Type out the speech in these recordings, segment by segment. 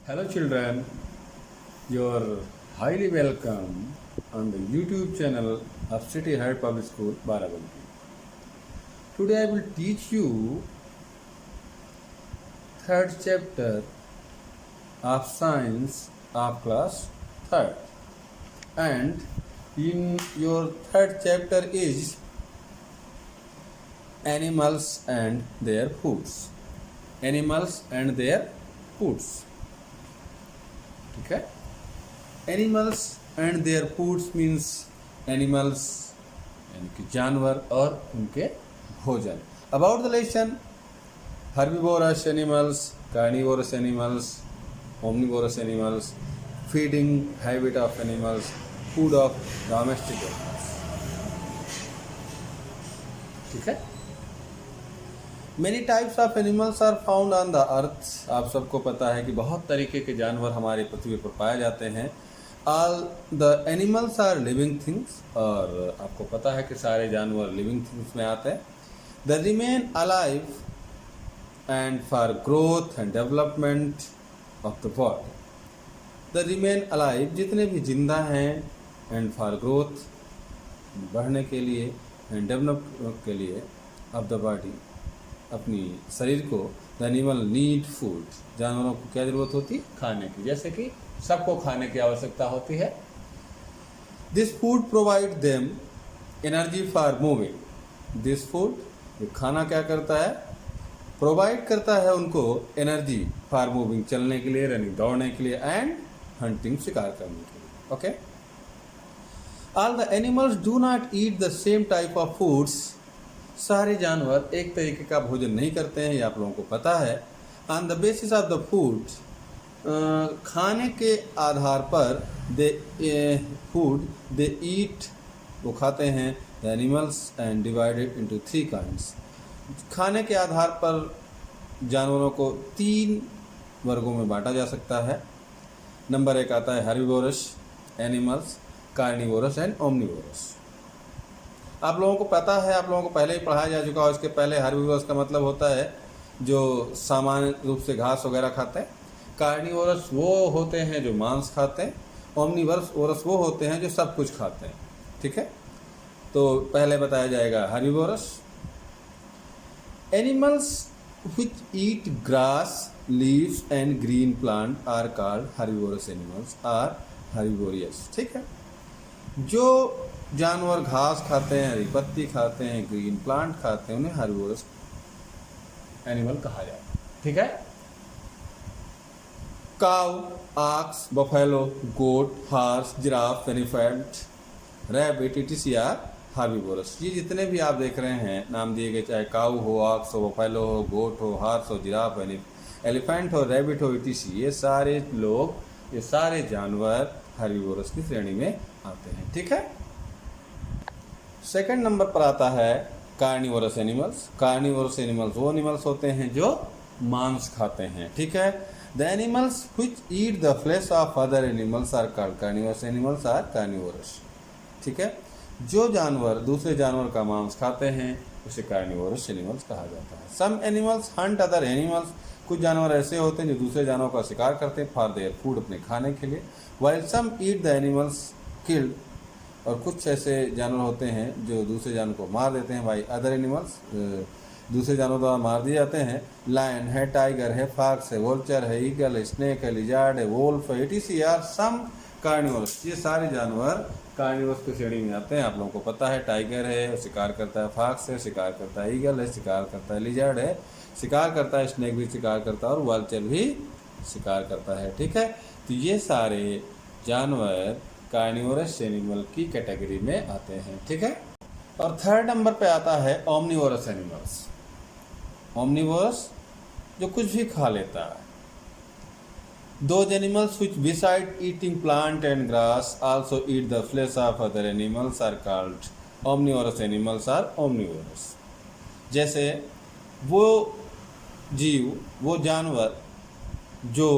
Hello children, you're highly welcome on the YouTube channel of City High Public School, Barabanki. Today I will teach you third chapter of science of class third. And in your third chapter is animals and their foods. Animals and their foods. ठीक है. Animals and their foods means animals यानी कि जानवर और उनके भोजन. About the lesson herbivorous animals, carnivorous animals, omnivorous animals, feeding habit of animals, food of domestic animals. ठीक है. Many types of animals are found on the earth. आप सबको पता है कि बहुत तरीके के जानवर हमारी पृथ्वी पर पाए जाते हैं. All the animals are living things. और आपको पता है कि सारे जानवर लिविंग थिंग्स में आते हैं. The remain alive and for growth and development of the body. The remain alive जितने भी जिंदा हैं, एंड फॉर ग्रोथ बढ़ने के लिए, एंड डेवलप के लिए ऑफ द बॉडी अपनी शरीर को. The animal need food. जानवरों को क्या जरूरत होती है? खाने की. जैसे कि सबको खाने की आवश्यकता होती है. This food provide them energy for moving. This food, ये खाना क्या करता है? प्रोवाइड करता है उनको एनर्जी फॉर मूविंग, चलने के लिए, रनिंग दौड़ने के लिए, एंड हंटिंग शिकार करने के लिए. Okay. All the animals do not eat the same type of foods. सारे जानवर एक तरीके का भोजन नहीं करते हैं, ये आप लोगों को पता है. On the basis of the food, खाने के आधार पर फूड दे ईट, वो खाते हैं. The animals and divided into 3 kinds. खाने के आधार पर जानवरों को 3 वर्गों में बांटा जा सकता है. नंबर 1 आता है herbivores animals, carnivorous and omnivorous. आप लोगों को पता है, आप लोगों को पहले ही पढ़ाया जा चुका है. इसके पहले हर्बिवोरस का मतलब होता है जो सामान्य रूप से घास वगैरह खाते हैं. कार्निवोरस वो होते हैं जो मांस खाते हैं. ओमनिवोरस वो होते हैं जो सब कुछ खाते हैं. ठीक है. तो पहले बताया जाएगा herbivorous. Animals which eat grass, leaves and green plant are called herbivorous animals are herbivorous. ठीक है. जो जानवर घास खाते हैं, हरी पत्ती खाते हैं, ग्रीन प्लांट खाते हैं, उन्हें हर्बिवोरस एनिमल कहा जाता है. ठीक है. Cow, ox, buffalo, goat, horse, giraffe, elephant, rabbit, इटिसिया हर्बिवोरस. ये जितने भी आप देख रहे हैं नाम दिए गए, चाहे काउ हो, ऑक्स हो, बफेलो हो, गोट हो, हॉर्स हो, जिराफ, एलिफेंट हो, रैबिट हो, इटिसी, ये सारे लोग, ये सारे जानवर हर्बिवोरस की श्रेणी में आते हैं. ठीक है. सेकंड नंबर पर आता है कार्निवोरस एनिमल्स. कार्निवोरस एनिमल्स वो एनिमल्स होते हैं जो मांस खाते हैं. ठीक है. The animals which eat the flesh of other animals are called carnivorous animals are carnivorous. ठीक है. जो जानवर दूसरे जानवर का मांस खाते हैं उसे कार्निवोरस एनिमल्स कहा जाता है. Some animals hunt other animals. कुछ जानवर ऐसे होते हैं जो दूसरे जानवरों का शिकार करते हैं फॉर देयर फूड, अपने खाने के लिए. While some eat the animals killed. और कुछ ऐसे जानवर होते हैं जो दूसरे जानवर को मार देते हैं बाई अदर एनिमल्स, दूसरे जानवर द्वारा मार दिए जाते हैं. लायन है, टाइगर है, फॉक्स है, वोल्चर है, ईगल है, स्नेक है, लिजार्ड है, वोल्फ है, इटीसी आर सम कार्निवोरस. ये सारे जानवर कार्निवोरस की श्रेणी में आते हैं. आप लोगों को पता है टाइगर है, शिकार करता है. फॉक्स है, शिकार करता है. ईगल है, शिकार करता है. लिजार्ड है, शिकार करता है. स्नेक भी शिकार करता है और वोल्चर भी शिकार करता है. ठीक है. तो ये सारे जानवर कार्निवोरस एनिमल की कैटेगरी में आते हैं. ठीक है. और थर्ड नंबर पे आता है ओमनिवोरस एनिमल्स. ओमनिवोरस जो कुछ भी खा लेता है. Those animals which beside eating plant and grass also eat the flesh of other animals are called omnivorous animals are omnivorous. जैसे वो जीव, वो जानवर जो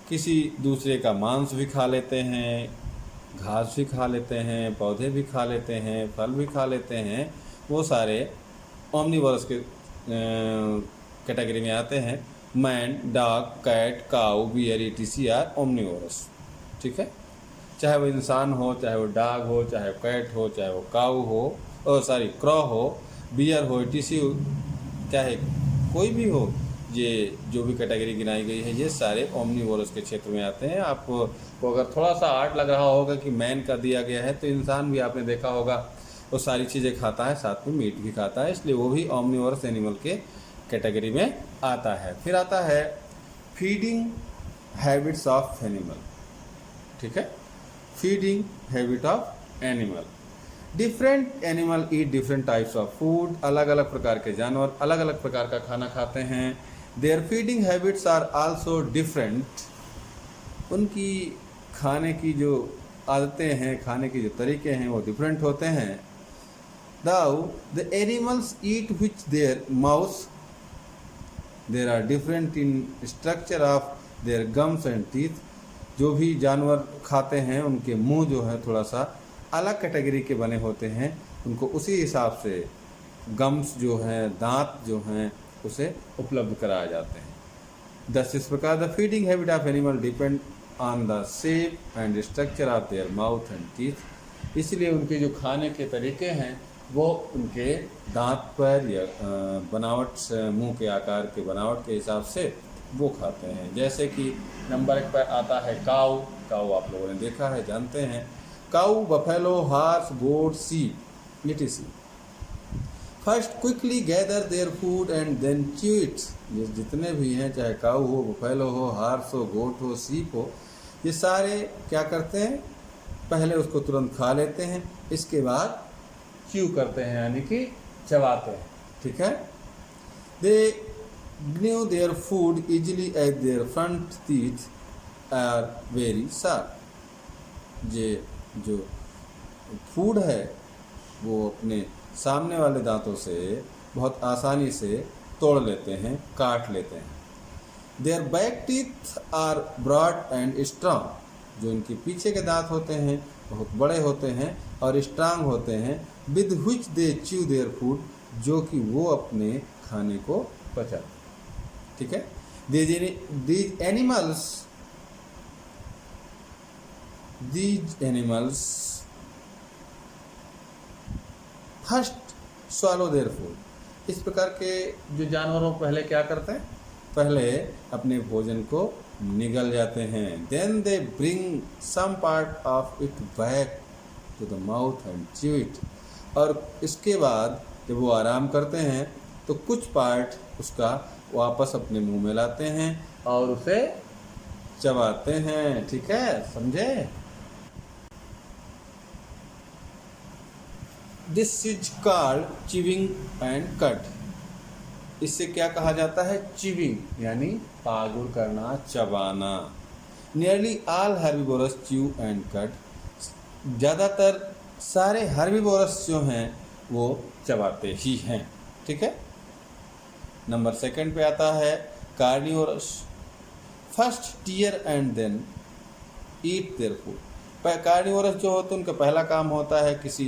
किसी दूसरे का मांस भी खा लेते हैं, घास भी खा लेते हैं, पौधे भी खा लेते हैं, फल भी खा लेते हैं, वो सारे ओमनिवोरस के कैटेगरी में आते हैं. Man, dog, cat, cow, bear etc are omnivorous. ठीक है, चाहे वो इंसान हो, चाहे वो डॉग हो, चाहे वो कैट हो, चाहे वो काऊ हो, क्रॉ हो, बियर हो etc, चाहे कोई भी हो, ये जो भी कैटेगरी गिनाई गई है ये सारे ओमनिवोरस के क्षेत्र में आते हैं। आपको अगर थोड़ा सा आर्ट लग रहा होगा कि मैन का दिया गया है, तो इंसान भी आपने देखा होगा वो सारी चीज़ें खाता है, साथ में मीट भी खाता है, इसलिए वो भी ओमनिवोरस एनिमल के कैटेगरी में आता है। फिर आता है फीडिंग हैबिट्स ऑफ एनिमल। ठीक है, feeding habit of animal. Different animal eat different types of food. अलग अलग प्रकार के जानवर अलग अलग प्रकार का खाना खाते हैं। Their feeding habits are also different. उनकी खाने की जो आदतें हैं, खाने के जो तरीके हैं वो डिफरेंट होते हैं। Though the animals eat which their mouth there are different in structure of their gums and teeth. जो भी जानवर खाते हैं उनके मुंह जो है थोड़ा सा अलग कैटेगरी के बने होते हैं, उनको उसी हिसाब से गम्स जो हैं, दांत जो हैं, उसे उपलब्ध कराए जाते हैं। दस इस प्रकार the feeding habit of animal depend on the shape and structure of their mouth and teeth. इसलिए उनके जो खाने के तरीके हैं वो उनके दांत पर या बनावट, मुंह के आकार के बनावट के हिसाब से वो खाते हैं। जैसे कि नंबर 1 पर आता है काऊ। काऊ आप लोगों ने देखा है, जानते हैं। Cow, buffalo, horse, goat, sheep etc। First quickly gather their food and then chew it. ये जितने भी हैं, चाहे काऊ हो, बफेलो हो, हार्स हो, गोट हो, शीप हो, ये सारे क्या करते हैं, पहले उसको तुरंत खा लेते हैं, इसके बाद च्यू करते हैं यानी कि चबाते हैं। ठीक है, दे gnaw their food easily as their front teeth are very sharp। ये जो फूड है वो अपने सामने वाले दांतों से बहुत आसानी से तोड़ लेते हैं, काट लेते हैं। Their back teeth are broad and strong. जो इनके पीछे के दांत होते हैं बहुत बड़े होते हैं और स्ट्रांग होते हैं। With which they chew their food, जो कि वो अपने खाने को पचाते हैं। ठीक है, these animals first swallow their food। इस प्रकार के जो जानवरों पहले क्या करते हैं, पहले अपने भोजन को निगल जाते हैं। then they bring some part of it back to the mouth and chew it। और इसके बाद जब वो आराम करते हैं तो कुछ पार्ट उसका वापस अपने मुंह में लाते हैं और उसे चबाते हैं। ठीक है, समझे। This is called chewing and cut. इससे क्या कहा जाता है, चिविंग यानी पागुर करना, चबाना। Nearly all herbivores chew and cut. ज़्यादातर सारे हर्बिवोरस जो हैं वो चबाते ही हैं। ठीक है, नंबर 2 पे आता है carnivorous. First tear and then eat their food. Carnivorous जो होते हैं उनका पहला काम होता है किसी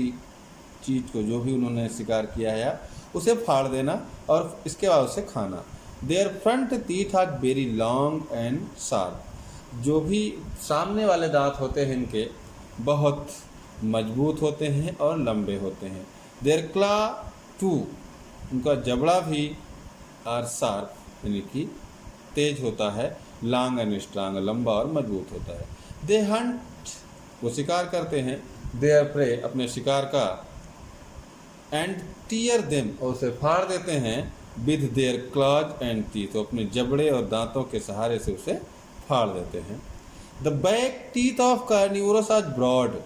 चीज़ को, जो भी उन्होंने शिकार किया है, उसे फाड़ देना और इसके बाद उसे खाना। Their front teeth are very long and sharp. जो भी सामने वाले दांत होते हैं इनके बहुत मजबूत होते हैं और लंबे होते हैं। देयर क्ला टू, उनका जबड़ा भी आर शार्प यानी कि तेज होता है। लॉन्ग एंड स्ट्रांग, लंबा और मजबूत होता है। दे हंट, वो शिकार करते हैं। देयर प्रे, अपने शिकार का। एंड टीयर देम, और उसे फाड़ देते हैं। With their clause and teeth, तो अपने जबड़े और दांतों के सहारे से उसे फाड़ देते हैं। The back teeth of carnivorous are broad.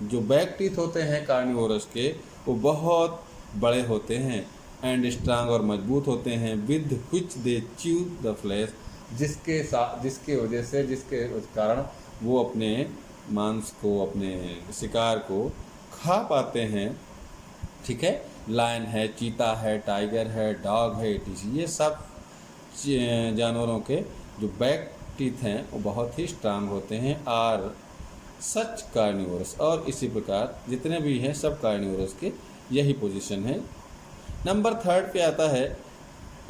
जो बैक टीथ होते हैं कार्निवोरस के वो बहुत बड़े होते हैं एंड स्ट्रांग और मजबूत होते हैं। With which they chew the flash, जिसके कारण वो अपने मांस को, अपने शिकार को खा पाते हैं। ठीक है, लायन है, चीता है, टाइगर है, डॉग है etc। ये सब जानवरों के जो बैक टीथ हैं वो बहुत ही स्ट्रांग होते हैं। आर सच कार्निवोरस, और इसी प्रकार जितने भी हैं सब कार्निवोरस के यही पोजीशन है। नंबर 3 पे आता है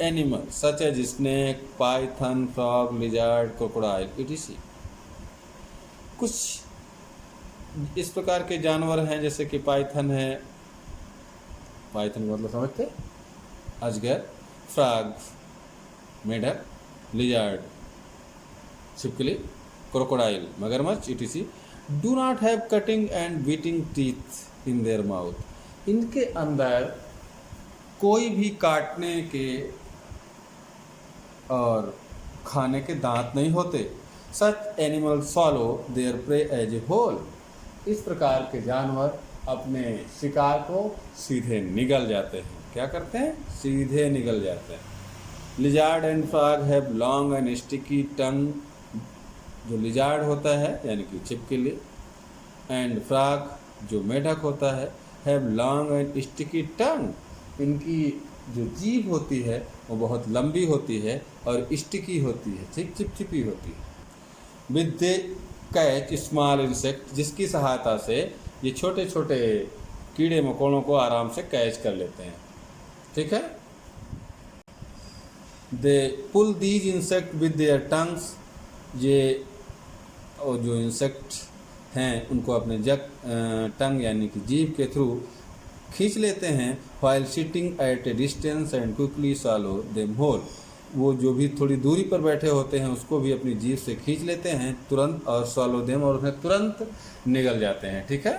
animal such as snake, python, frog, lizard, crocodile etc. कुछ इस प्रकार के जानवर हैं जैसे कि पाइथन है, पाइथन का मतलब समझते, अजगर, फ्रॉग मेढक, लिजार्ड छिपकली, क्रोकोडाइल मगरमच्छ etc. Do not have cutting and beating teeth in their mouth. इनके अंदर कोई भी काटने के और खाने के दांत नहीं होते। Such animal swallow their prey as a whole. इस प्रकार के जानवर अपने शिकार को सीधे निगल जाते हैं। क्या करते हैं? सीधे निगल जाते हैं। Lizard and frog have long and sticky tongue. जो लिजार्ड होता है यानी कि छिपकली, एंड फ्रॉग जो मेढक होता है, have long and sticky tongue. इनकी जो जीभ होती है वो बहुत लंबी होती है और स्टिकी होती है, ठीक चिपचिपी होती है। With they catch small insect, जिसकी सहायता से ये छोटे छोटे कीड़े मकोड़ों को आराम से कैच कर लेते हैं, ठीक है। They pull these insect with their tongues. ये और जो इंसेक्ट हैं उनको अपने टंग यानी कि जीभ के थ्रू खींच लेते हैं। while sitting at a distance and quickly swallow them whole। वो जो भी थोड़ी दूरी पर बैठे होते हैं उसको भी अपनी जीभ से खींच लेते हैं तुरंत, और swallow them, और उन्हें तुरंत निगल जाते हैं, ठीक है।